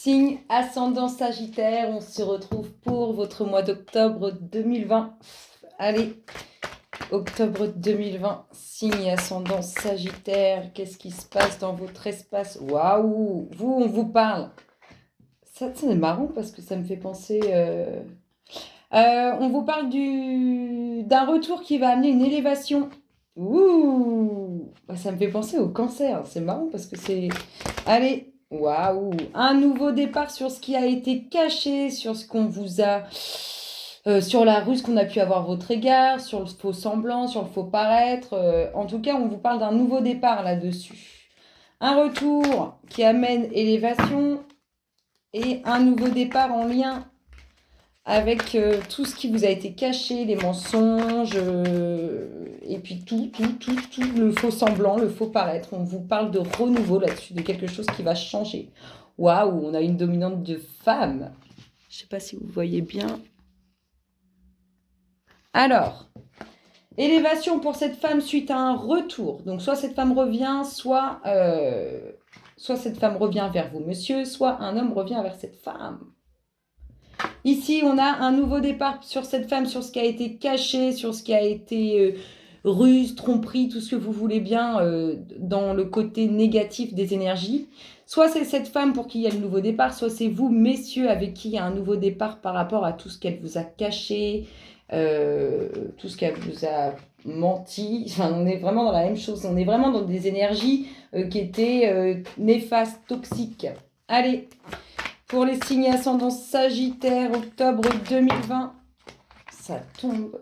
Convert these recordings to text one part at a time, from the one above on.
Signe ascendant Sagittaire, on se retrouve pour votre mois d'octobre 2020. Allez, octobre 2020, signe ascendant Sagittaire, qu'est-ce qui se passe dans votre espace? Waouh, vous, on vous parle. Ça c'est marrant parce que ça me fait penser... on vous parle d'un retour qui va amener une élévation. Ouh, ça me fait penser au cancer. C'est marrant parce que c'est... Allez, waouh, un nouveau départ sur ce qui a été caché, sur ce qu'on vous a... sur la ruse qu'on a pu avoir à votre égard, sur le faux semblant, sur le faux paraître. En tout cas, on vous parle d'un nouveau départ là-dessus. Un retour qui amène élévation et un nouveau départ en lien avec tout ce qui vous a été caché, les mensonges, et puis tout le faux semblant, le faux paraître. On vous parle de renouveau là-dessus, de quelque chose qui va changer. Waouh, on a une dominante de femme. Je ne sais pas si vous voyez bien. Alors, élévation pour cette femme suite à un retour. Donc, soit cette femme revient, soit cette femme revient vers vous, monsieur, soit un homme revient vers cette femme. Ici, on a un nouveau départ sur cette femme, sur ce qui a été caché, sur ce qui a été ruse, tromperie, tout ce que vous voulez bien dans le côté négatif des énergies. Soit c'est cette femme pour qui il y a le nouveau départ, soit c'est vous, messieurs, avec qui il y a un nouveau départ par rapport à tout ce qu'elle vous a caché, tout ce qu'elle vous a menti. Enfin, on est vraiment dans la même chose. On est vraiment dans des énergies qui étaient néfastes, toxiques. Allez, pour les signes ascendants Sagittaire, octobre 2020, ça tombe.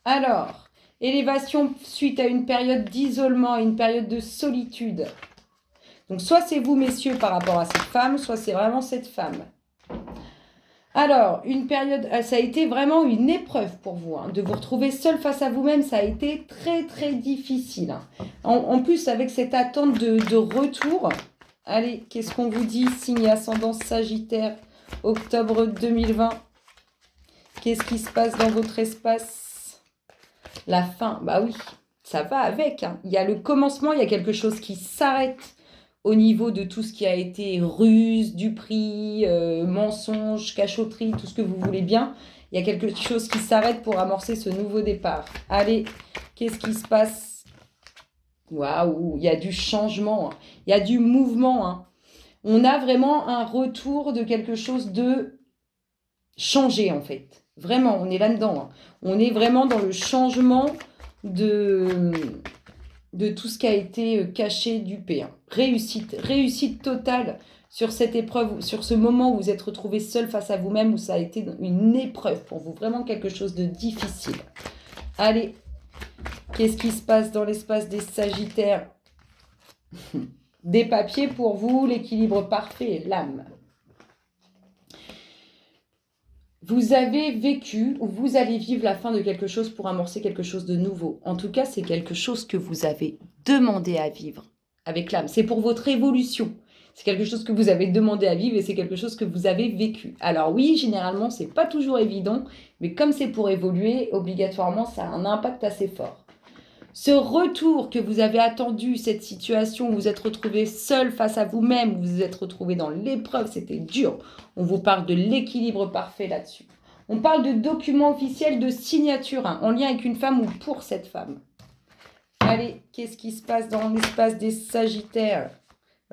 Alors, élévation suite à une période d'isolement, une période de solitude. Donc, soit c'est vous, messieurs, par rapport à cette femme, soit c'est vraiment cette femme. Alors, une période, ça a été vraiment une épreuve pour vous, de vous retrouver seul face à vous-même, ça a été très, très difficile. En plus, avec cette attente de retour... Allez, qu'est-ce qu'on vous dit, signe ascendant Sagittaire, octobre 2020? Qu'est-ce qui se passe dans votre espace? La fin, bah oui, ça va avec. Il y a le commencement, il y a quelque chose qui s'arrête au niveau de tout ce qui a été ruse, duperie, mensonge, cachotterie, tout ce que vous voulez bien. Il y a quelque chose qui s'arrête pour amorcer ce nouveau départ. Allez, qu'est-ce qui se passe? Waouh, il y a du changement, il y a du mouvement. On a vraiment un retour de quelque chose de changé en fait. Vraiment, on est là-dedans. On est vraiment dans le changement de tout ce qui a été caché, dupé. Réussite totale sur cette épreuve, sur ce moment où vous êtes retrouvé seul face à vous-même, où ça a été une épreuve pour vous, vraiment quelque chose de difficile. Allez, qu'est-ce qui se passe dans l'espace des Sagittaires? Des papiers pour vous, l'équilibre parfait, l'âme. Vous avez vécu ou vous allez vivre la fin de quelque chose pour amorcer quelque chose de nouveau. En tout cas, c'est quelque chose que vous avez demandé à vivre avec l'âme. C'est pour votre évolution. C'est quelque chose que vous avez demandé à vivre et c'est quelque chose que vous avez vécu. Alors oui, généralement, c'est pas toujours évident, mais comme c'est pour évoluer, obligatoirement, ça a un impact assez fort. Ce retour que vous avez attendu, cette situation où vous êtes retrouvé seul face à vous-même, où vous vous êtes retrouvé dans l'épreuve, c'était dur. On vous parle de l'équilibre parfait là-dessus. On parle de documents officiels de signature, en lien avec une femme ou pour cette femme. Allez, qu'est-ce qui se passe dans l'espace des Sagittaires?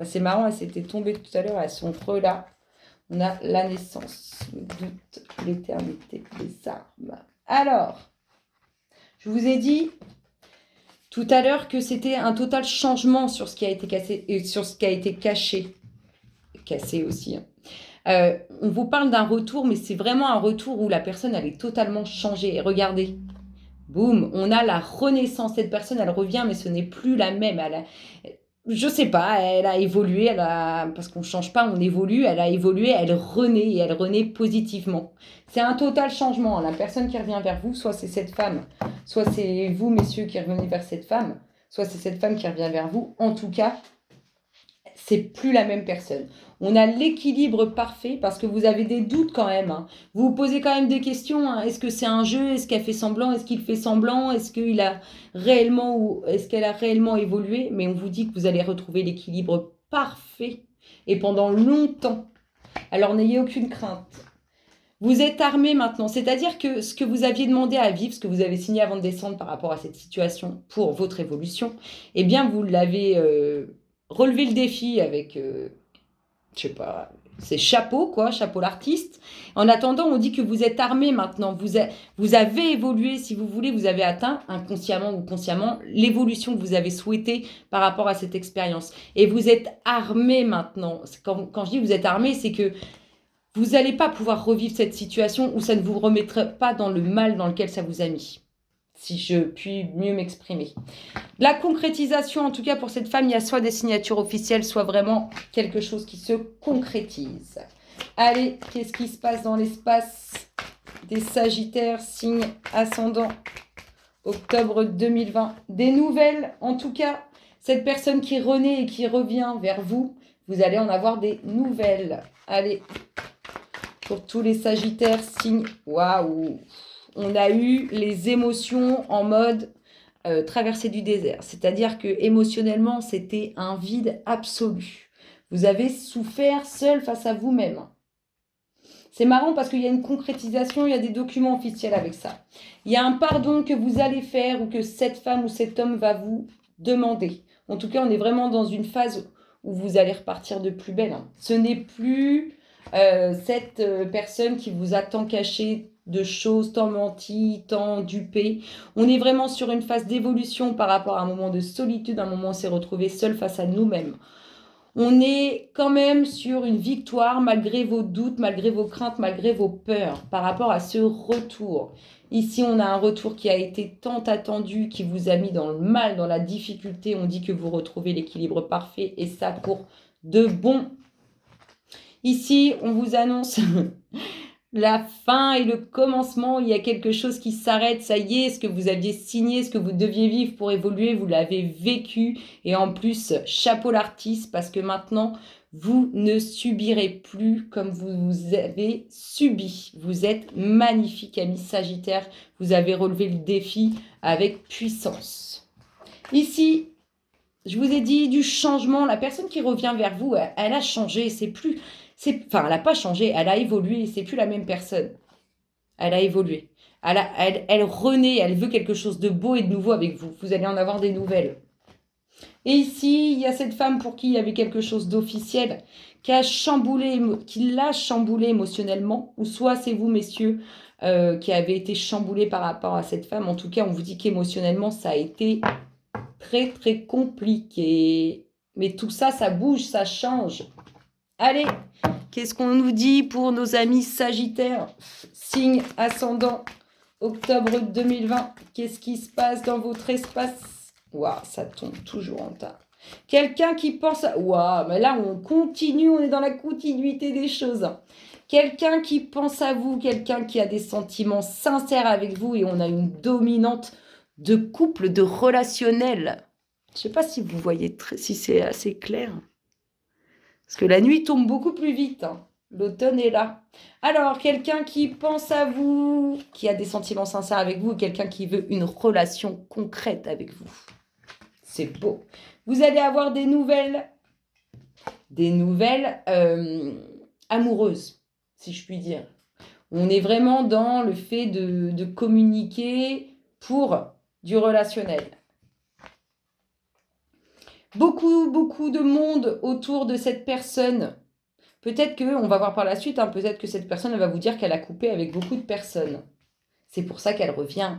C'est marrant, elle s'était tombée tout à l'heure, elles sont creux là. On a la naissance, le doute, l'éternité, les armes. Alors, je vous ai dit tout à l'heure que c'était un total changement sur ce qui a été cassé et sur ce qui a été caché. Cassé aussi. On vous parle d'un retour, mais c'est vraiment un retour où la personne, elle est totalement changée. Et regardez, boum, on a la renaissance. Cette personne, elle revient, mais ce n'est plus la même. Je sais pas, elle a évolué, parce qu'on ne change pas, on évolue, elle a évolué, elle renaît, et elle renaît positivement. C'est un total changement. La personne qui revient vers vous, soit c'est cette femme, soit c'est vous, messieurs, qui revenez vers cette femme, soit c'est cette femme qui revient vers vous. En tout cas, c'est plus la même personne. On a l'équilibre parfait parce que vous avez des doutes quand même. Vous vous posez quand même des questions. Est-ce que c'est un jeu? Est-ce qu'elle fait semblant? Est-ce qu'il fait semblant? Est-ce qu'elle a réellement évolué? Mais on vous dit que vous allez retrouver l'équilibre parfait et pendant longtemps. Alors n'ayez aucune crainte. Vous êtes armé maintenant, c'est-à-dire que ce que vous aviez demandé à vivre, ce que vous avez signé avant de descendre par rapport à cette situation pour votre évolution, eh bien vous l'avez relevé le défi avec, je sais pas, c'est chapeau quoi, chapeau l'artiste. En attendant, on dit que vous êtes armé maintenant, vous avez évolué, si vous voulez, vous avez atteint inconsciemment ou consciemment l'évolution que vous avez souhaitée par rapport à cette expérience. Et vous êtes armé maintenant. Quand je dis vous êtes armé, c'est que vous n'allez pas pouvoir revivre cette situation où ça ne vous remettra pas dans le mal dans lequel ça vous a mis, si je puis mieux m'exprimer. La concrétisation, en tout cas pour cette femme, il y a soit des signatures officielles, soit vraiment quelque chose qui se concrétise. Allez, qu'est-ce qui se passe dans l'espace des Sagittaires, signe ascendant, octobre 2020. Des nouvelles, en tout cas, cette personne qui renaît et qui revient vers vous, vous allez en avoir des nouvelles. Allez, pour tous les Sagittaires, signe, waouh, on a eu les émotions en mode traversée du désert. C'est-à-dire que émotionnellement, c'était un vide absolu. Vous avez souffert seul face à vous-même. C'est marrant parce qu'il y a une concrétisation, il y a des documents officiels avec ça. Il y a un pardon que vous allez faire ou que cette femme ou cet homme va vous demander. En tout cas, on est vraiment dans une phase où vous allez repartir de plus belle. Ce n'est plus cette personne qui vous a tant caché de choses, tant menti, tant dupé. On est vraiment sur une phase d'évolution par rapport à un moment de solitude, un moment où on s'est retrouvé seul face à nous-mêmes. On est quand même sur une victoire malgré vos doutes, malgré vos craintes, malgré vos peurs par rapport à ce retour. Ici, on a un retour qui a été tant attendu, qui vous a mis dans le mal, dans la difficulté. On dit que vous retrouvez l'équilibre parfait et ça pour de bon. Ici, on vous annonce la fin et le commencement. Il y a quelque chose qui s'arrête. Ça y est, ce que vous aviez signé, ce que vous deviez vivre pour évoluer, vous l'avez vécu. Et en plus, chapeau l'artiste, parce que maintenant, vous ne subirez plus comme vous avez subi. Vous êtes magnifique, ami Sagittaire. Vous avez relevé le défi avec puissance. Ici, je vous ai dit du changement. La personne qui revient vers vous, elle a changé. Enfin, elle n'a pas changé, elle a évolué, c'est plus la même personne. Elle a évolué. Elle renaît, elle veut quelque chose de beau et de nouveau avec vous. Vous allez en avoir des nouvelles. Et ici, il y a cette femme pour qui il y avait quelque chose d'officiel, qui l'a chamboulé émotionnellement, ou soit c'est vous, messieurs, qui avez été chamboulés par rapport à cette femme. En tout cas, on vous dit qu'émotionnellement, ça a été très, très compliqué. Mais tout ça, ça bouge, ça change. Allez, qu'est-ce qu'on nous dit pour nos amis Sagittaires? Signe ascendant, octobre 2020. Qu'est-ce qui se passe dans votre espace? Waouh, ça tombe toujours en tas. Quelqu'un qui pense à... Waouh, mais là, on continue, on est dans la continuité des choses. Quelqu'un qui pense à vous, quelqu'un qui a des sentiments sincères avec vous et on a une dominante de couple, de relationnel. Je ne sais pas si vous voyez, si c'est assez clair. Parce que la nuit tombe beaucoup plus vite. L'automne est là. Alors, quelqu'un qui pense à vous, qui a des sentiments sincères avec vous, quelqu'un qui veut une relation concrète avec vous. C'est beau. Vous allez avoir des nouvelles amoureuses, si je puis dire. On est vraiment dans le fait de communiquer pour du relationnel. Beaucoup de monde autour de cette personne. Peut-être qu'on va voir par la suite, peut-être que cette personne elle va vous dire qu'elle a coupé avec beaucoup de personnes. C'est pour ça qu'elle revient.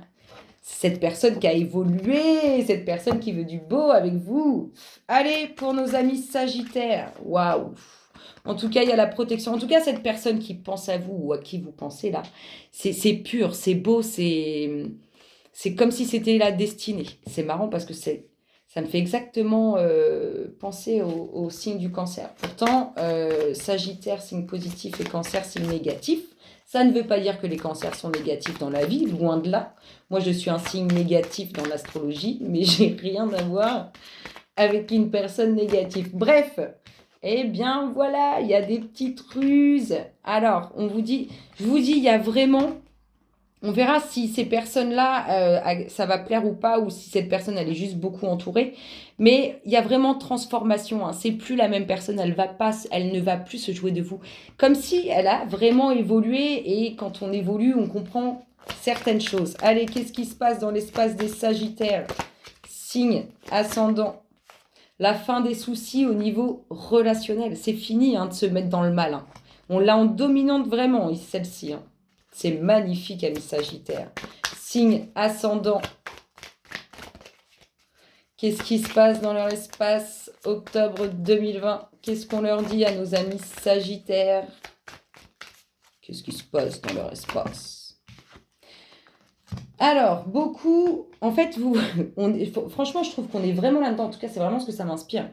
Cette personne qui a évolué, cette personne qui veut du beau avec vous. Allez, pour nos amis Sagittaires. Waouh! En tout cas, il y a la protection. En tout cas, cette personne qui pense à vous ou à qui vous pensez là, c'est pur, c'est beau, c'est comme si c'était la destinée. C'est marrant parce que ça me fait exactement penser au signe du cancer. Pourtant, Sagittaire, signe positif et cancer, signe négatif. Ça ne veut pas dire que les cancers sont négatifs dans la vie, loin de là. Moi, je suis un signe négatif dans l'astrologie, mais j'ai rien à voir avec une personne négative. Bref, eh bien voilà, il y a des petites ruses. Alors, je vous dis, il y a vraiment On verra si ces personnes-là, ça va plaire ou pas, ou si cette personne, elle est juste beaucoup entourée. Mais il y a vraiment transformation. Hein. C'est plus la même personne. Elle ne va plus se jouer de vous. Comme si elle a vraiment évolué. Et quand on évolue, on comprend certaines choses. Allez, qu'est-ce qui se passe dans l'espace des Sagittaires? Signe ascendant. La fin des soucis au niveau relationnel. C'est fini hein, de se mettre dans le mal. Hein. On l'a en dominante vraiment, celle-ci. Hein. C'est magnifique, amis Sagittaires. Signe ascendant. Qu'est-ce qui se passe dans leur espace? Octobre 2020. Qu'est-ce qu'on leur dit à nos amis Sagittaires? Qu'est-ce qui se passe dans leur espace? Alors, beaucoup... En fait, franchement, je trouve qu'on est vraiment là-dedans. En tout cas, c'est vraiment ce que ça m'inspire.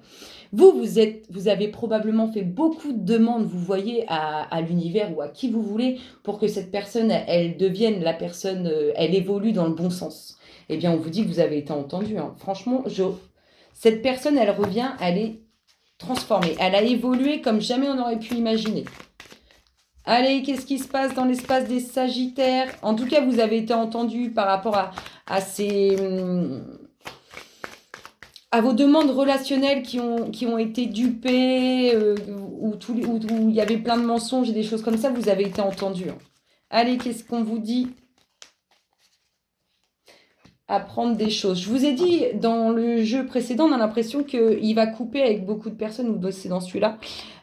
Vous avez probablement fait beaucoup de demandes, vous voyez, à l'univers ou à qui vous voulez, pour que cette personne, elle devienne la personne, elle évolue dans le bon sens. Eh bien, on vous dit que vous avez été entendu. Hein. Franchement, cette personne, elle revient, elle est transformée. Elle a évolué comme jamais on aurait pu imaginer. Allez, qu'est-ce qui se passe dans l'espace des Sagittaires? En tout cas, vous avez été entendu par rapport à vos demandes relationnelles qui ont été dupées, où il y avait plein de mensonges et des choses comme ça, vous avez été entendu. Hein. Allez, qu'est-ce qu'on vous dit? Apprendre des choses. Je vous ai dit, dans le jeu précédent, on a l'impression qu'il va couper avec beaucoup de personnes, ou c'est dans celui-là.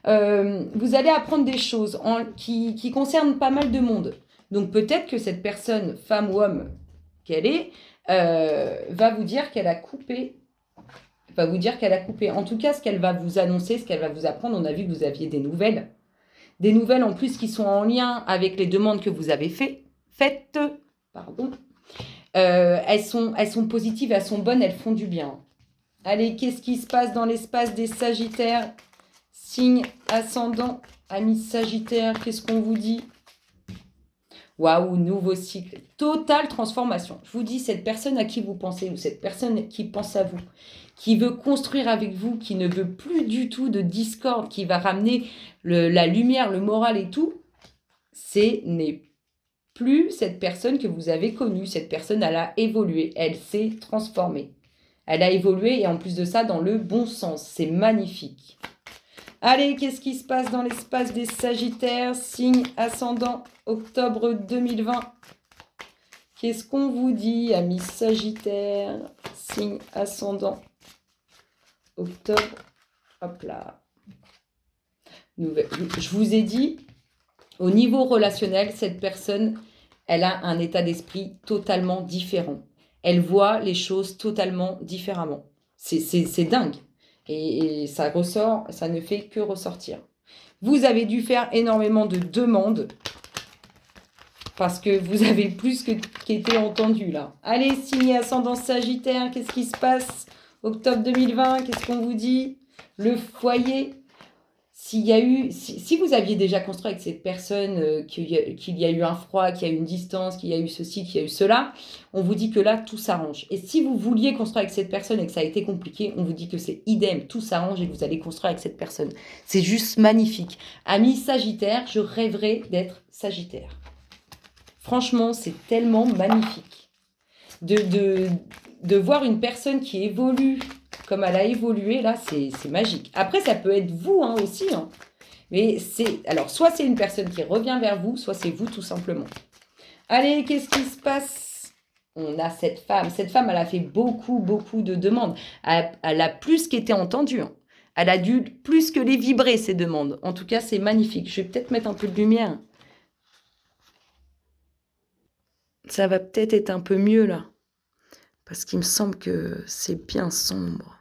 Vous allez apprendre des choses qui concernent pas mal de monde. Donc peut-être que cette personne, femme ou homme qu'elle est, va vous dire qu'elle a coupé. En tout cas, ce qu'elle va vous annoncer, ce qu'elle va vous apprendre, on a vu que vous aviez des nouvelles. Des nouvelles en plus qui sont en lien avec les demandes que vous avez faites. Pardon. Elles sont positives, elles sont bonnes, elles font du bien. Allez, qu'est-ce qui se passe dans l'espace des Sagittaires? Signe ascendant, amis Sagittaires, qu'est-ce qu'on vous dit? Waouh, nouveau cycle, totale transformation. Je vous dis, cette personne à qui vous pensez, ou cette personne qui pense à vous, qui veut construire avec vous, qui ne veut plus du tout de discorde, qui va ramener la lumière, le moral et tout, n'est plus cette personne que vous avez connue. Cette personne, elle a évolué, elle s'est transformée. Elle a évolué et en plus de ça, dans le bon sens. C'est magnifique. Allez, qu'est-ce qui se passe dans l'espace des Sagittaires? Signe ascendant, octobre 2020. Qu'est-ce qu'on vous dit, amis Sagittaires? Signe ascendant, octobre. Hop là. Je vous ai dit, au niveau relationnel, cette personne, elle a un état d'esprit totalement différent. Elle voit les choses totalement différemment. C'est dingue. Et ça ressort, ça ne fait que ressortir. Vous avez dû faire énormément de demandes parce que vous avez plus qu'été entendu là. Allez, signe ascendant Sagittaire, qu'est-ce qui se passe? Octobre 2020, qu'est-ce qu'on vous dit? Le foyer. Si vous aviez déjà construit avec cette personne, qu'il y a eu un froid, qu'il y a eu une distance, qu'il y a eu ceci, qu'il y a eu cela, on vous dit que là, tout s'arrange. Et si vous vouliez construire avec cette personne et que ça a été compliqué, on vous dit que c'est idem, tout s'arrange et que vous allez construire avec cette personne. C'est juste magnifique. Amis Sagittaire, je rêverais d'être Sagittaire. Franchement, c'est tellement magnifique. De voir une personne qui évolue comme elle a évolué, là, c'est magique. Après, ça peut être vous hein, aussi. Hein. Mais alors, soit c'est une personne qui revient vers vous, soit c'est vous tout simplement. Allez, qu'est-ce qui se passe? On a cette femme. Cette femme, elle a fait beaucoup, beaucoup de demandes. Elle a plus qu'été entendue. Hein. Elle a dû plus que les vibrer, ces demandes. En tout cas, c'est magnifique. Je vais peut-être mettre un peu de lumière. Ça va peut-être être un peu mieux, là. Parce qu'il me semble que c'est bien sombre.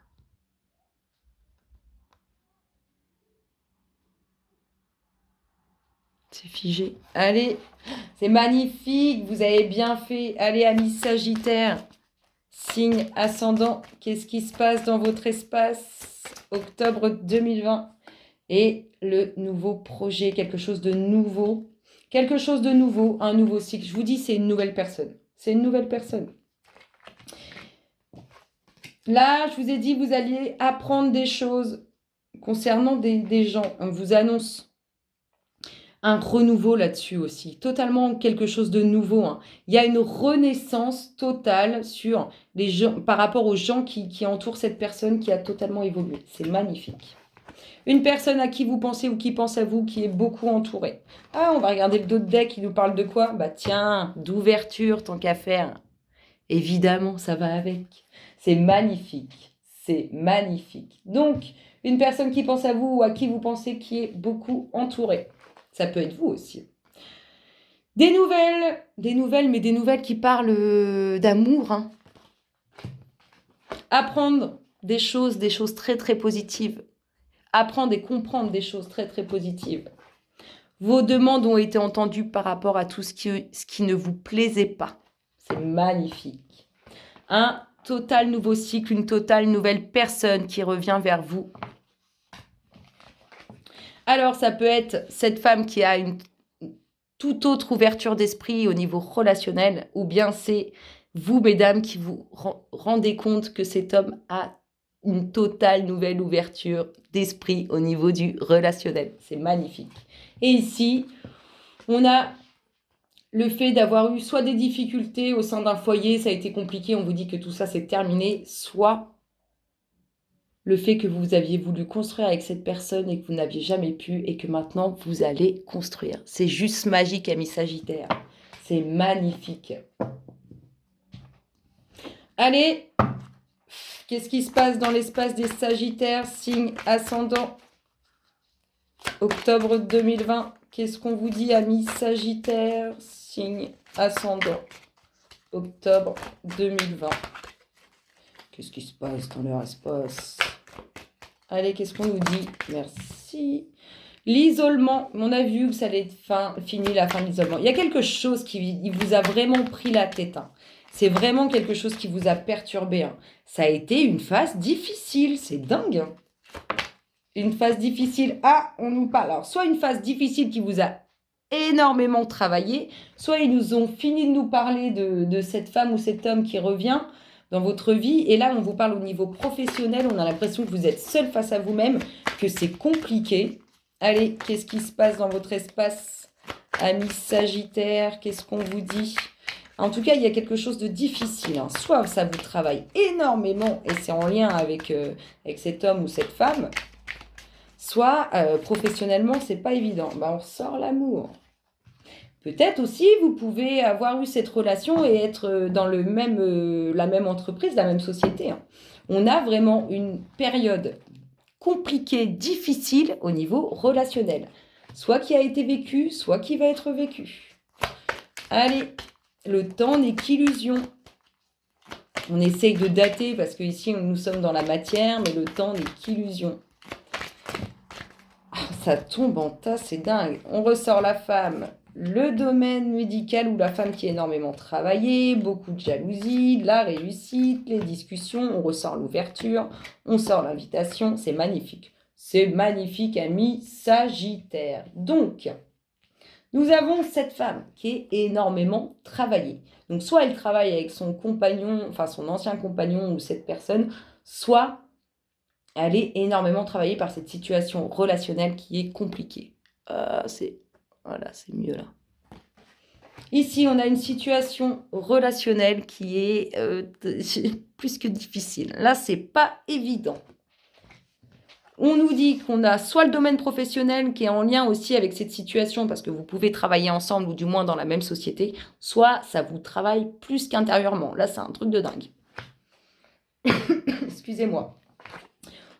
C'est figé. Allez, c'est magnifique. Vous avez bien fait. Allez, amis Sagittaire. Signe ascendant. Qu'est-ce qui se passe dans votre espace? Octobre 2020. Et le nouveau projet. Quelque chose de nouveau. Quelque chose de nouveau. Un nouveau cycle. Je vous dis, c'est une nouvelle personne. C'est une nouvelle personne. Là, je vous ai dit, vous alliez apprendre des choses concernant des gens. On vous annonce un renouveau là-dessus aussi, totalement quelque chose de nouveau, hein. Il y a une renaissance totale sur les gens, par rapport aux gens qui entourent cette personne qui a totalement évolué. C'est magnifique. Une personne à qui vous pensez ou qui pense à vous, qui est beaucoup entourée. Ah, on va regarder le dos de deck, il nous parle de quoi? Bah tiens, d'ouverture, tant qu'à faire. Évidemment, ça va avec. C'est magnifique. C'est magnifique. Donc, une personne qui pense à vous ou à qui vous pensez qui est beaucoup entourée. Ça peut être vous aussi. Des nouvelles, mais des nouvelles qui parlent d'amour, hein. Apprendre des choses très très positives. Apprendre et comprendre des choses très très positives. Vos demandes ont été entendues par rapport à tout ce qui ne vous plaisait pas. C'est magnifique. Un total nouveau cycle, une totale nouvelle personne qui revient vers vous. Alors, ça peut être cette femme qui a une toute autre ouverture d'esprit au niveau relationnel, ou bien c'est vous, mesdames, qui vous rendez compte que cet homme a une totale nouvelle ouverture d'esprit au niveau du relationnel. C'est magnifique. Et ici, on a le fait d'avoir eu soit des difficultés au sein d'un foyer, ça a été compliqué, on vous dit que tout ça c'est terminé, soit le fait que vous aviez voulu construire avec cette personne et que vous n'aviez jamais pu et que maintenant vous allez construire. C'est juste magique, amis Sagittaires. C'est magnifique. Allez, qu'est-ce qui se passe dans l'espace des Sagittaires, signe ascendant, octobre 2020? Qu'est-ce qu'on vous dit, amis Sagittaires, signe ascendant, octobre 2020? Qu'est-ce qui se passe dans leur espace? Allez, qu'est-ce qu'on nous dit? Merci. L'isolement, on a vu que ça allait être fini la fin de l'isolement. Il y a quelque chose qui vous a vraiment pris la tête, hein. C'est vraiment quelque chose qui vous a perturbé, hein. Ça a été une phase difficile, c'est dingue, hein. Une phase difficile. Ah, on nous parle. Alors, soit une phase difficile qui vous a énormément travaillé, soit ils nous ont fini de nous parler de cette femme ou cet homme qui revient dans votre vie. Et là, on vous parle au niveau professionnel. On a l'impression que vous êtes seul face à vous-même, que c'est compliqué. Allez, qu'est-ce qui se passe dans votre espace, amis Sagittaires? Qu'est-ce qu'on vous dit? En tout cas, il y a quelque chose de difficile, hein. Soit ça vous travaille énormément et c'est en lien avec cet homme ou cette femme, soit professionnellement, c'est pas évident. Bah, on ressort l'amour. Peut-être aussi, vous pouvez avoir eu cette relation et être dans la même entreprise, la même société, hein. On a vraiment une période compliquée, difficile au niveau relationnel. Soit qui a été vécu, soit qui va être vécu. Allez, le temps n'est qu'illusion. On essaye de dater parce qu'ici, nous sommes dans la matière, mais le temps n'est qu'illusion. Oh, ça tombe en tas, c'est dingue. On ressort la femme, le domaine médical ou la femme qui a énormément travaillé, beaucoup de jalousie, la réussite, les discussions, on ressort l'ouverture, on sort l'invitation, c'est magnifique. C'est magnifique, amis Sagittaires. Donc, nous avons cette femme qui est énormément travaillée. Donc, soit elle travaille avec son compagnon, enfin son ancien compagnon ou cette personne, soit elle est énormément travaillée par cette situation relationnelle qui est compliquée. Voilà, c'est mieux là. Ici, on a une situation relationnelle qui est plus que difficile. Là, c'est pas évident. On nous dit qu'on a soit le domaine professionnel qui est en lien aussi avec cette situation parce que vous pouvez travailler ensemble ou du moins dans la même société, soit ça vous travaille plus qu'intérieurement. Là, c'est un truc de dingue. Excusez-moi.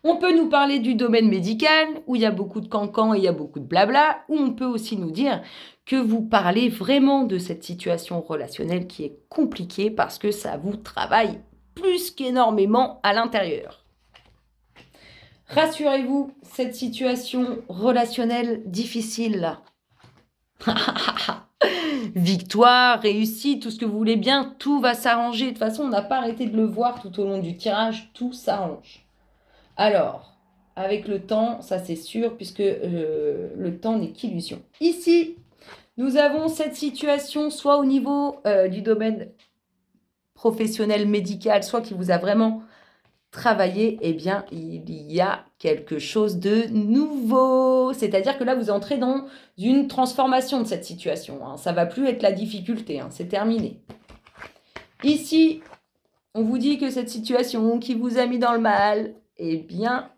On peut nous parler du domaine médical, où il y a beaucoup de cancans et il y a beaucoup de blabla, ou on peut aussi nous dire que vous parlez vraiment de cette situation relationnelle qui est compliquée parce que ça vous travaille plus qu'énormément à l'intérieur. Rassurez-vous, cette situation relationnelle difficile là. Victoire, réussite, tout ce que vous voulez bien, tout va s'arranger. De toute façon, on n'a pas arrêté de le voir tout au long du tirage, tout s'arrange. Alors, avec le temps, ça c'est sûr, puisque le temps n'est qu'illusion. Ici, nous avons cette situation, soit au niveau du domaine professionnel médical, soit qui vous a vraiment travailler, eh bien, il y a quelque chose de nouveau. C'est-à-dire que là, vous entrez dans une transformation de cette situation. Hein. Ça ne va plus être la difficulté, hein. C'est terminé. Ici, on vous dit que cette situation qui vous a mis dans le mal, eh bien,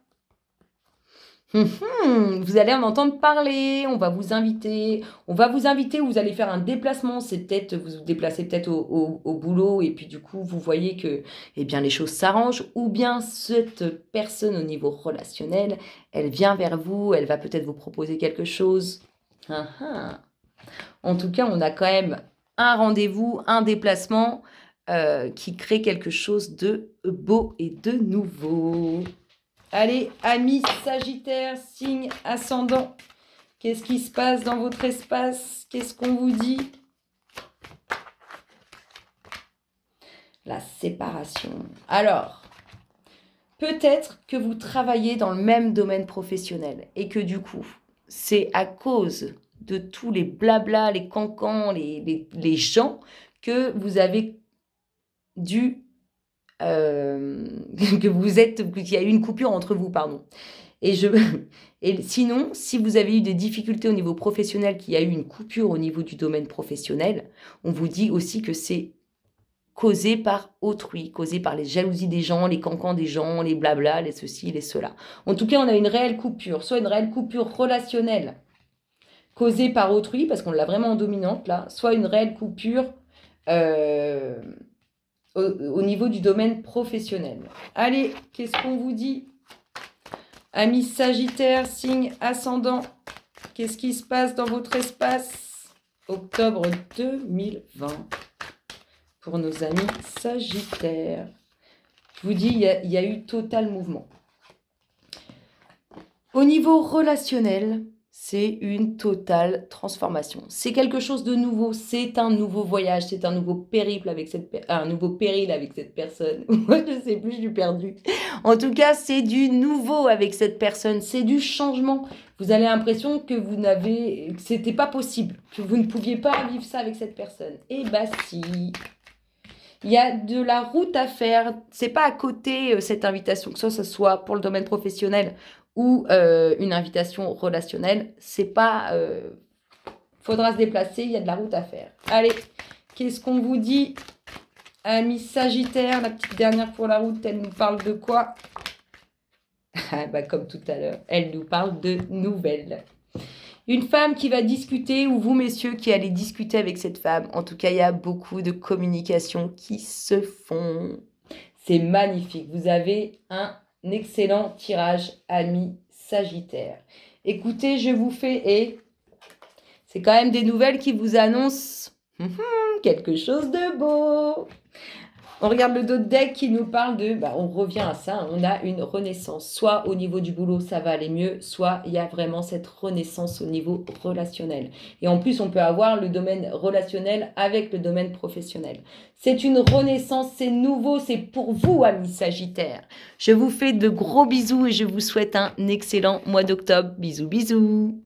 vous allez en entendre parler, on va vous inviter ou vous allez faire un déplacement, c'est peut-être, vous vous déplacez peut-être au boulot et puis du coup vous voyez que eh bien, les choses s'arrangent ou bien cette personne au niveau relationnel, elle vient vers vous, elle va peut-être vous proposer quelque chose. En tout cas, on a quand même un rendez-vous, un déplacement qui crée quelque chose de beau et de nouveau. Allez, amis Sagittaire, signe ascendant. Qu'est-ce qui se passe dans votre espace? Qu'est-ce qu'on vous dit? La séparation. Alors, peut-être que vous travaillez dans le même domaine professionnel et que du coup, c'est à cause de tous les blabla, les cancans, les gens que vous avez dû... qu'il y a eu une coupure entre vous, pardon. Et sinon, si vous avez eu des difficultés au niveau professionnel, qu'il y a eu une coupure au niveau du domaine professionnel, on vous dit aussi que c'est causé par autrui, causé par les jalousies des gens, les cancans des gens, les blabla, les ceci, les cela. En tout cas, on a une réelle coupure, soit une réelle coupure relationnelle causée par autrui, parce qu'on l'a vraiment en dominante là, soit une réelle coupure au niveau du domaine professionnel. Allez, qu'est-ce qu'on vous dit? Amis Sagittaire, signe ascendant, qu'est-ce qui se passe dans votre espace? Octobre 2020 pour nos amis Sagittaires. Je vous dis, il y a eu total mouvement. Au niveau relationnel, c'est une totale transformation. C'est quelque chose de nouveau, c'est un nouveau voyage, c'est un nouveau périple avec un nouveau péril avec cette personne. Moi, je ne sais plus, je suis perdue. En tout cas, c'est du nouveau avec cette personne, c'est du changement. Vous avez l'impression que que c'était pas possible, que vous ne pouviez pas vivre ça avec cette personne. Eh bah si. Il y a de la route à faire. C'est pas à côté cette invitation, que ce soit pour le domaine professionnel ou une invitation relationnelle. C'est pas... faudra se déplacer, il y a de la route à faire. Allez, qu'est-ce qu'on vous dit? Amis Sagittaire, la petite dernière pour la route, elle nous parle de quoi? Bah, comme tout à l'heure, elle nous parle de nouvelles. Une femme qui va discuter, ou vous, messieurs, qui allez discuter avec cette femme. En tout cas, il y a beaucoup de communications qui se font. C'est magnifique. Vous avez un excellent tirage, amis Sagittaire. Écoutez, je vous fais... Et c'est quand même des nouvelles qui vous annoncent quelque chose de beau. On regarde le dos de deck qui nous parle de... on revient à ça, on a une renaissance. Soit au niveau du boulot, ça va aller mieux, soit il y a vraiment cette renaissance au niveau relationnel. Et en plus, on peut avoir le domaine relationnel avec le domaine professionnel. C'est une renaissance, c'est nouveau, c'est pour vous, amis Sagittaires. Je vous fais de gros bisous et je vous souhaite un excellent mois d'octobre. Bisous, bisous.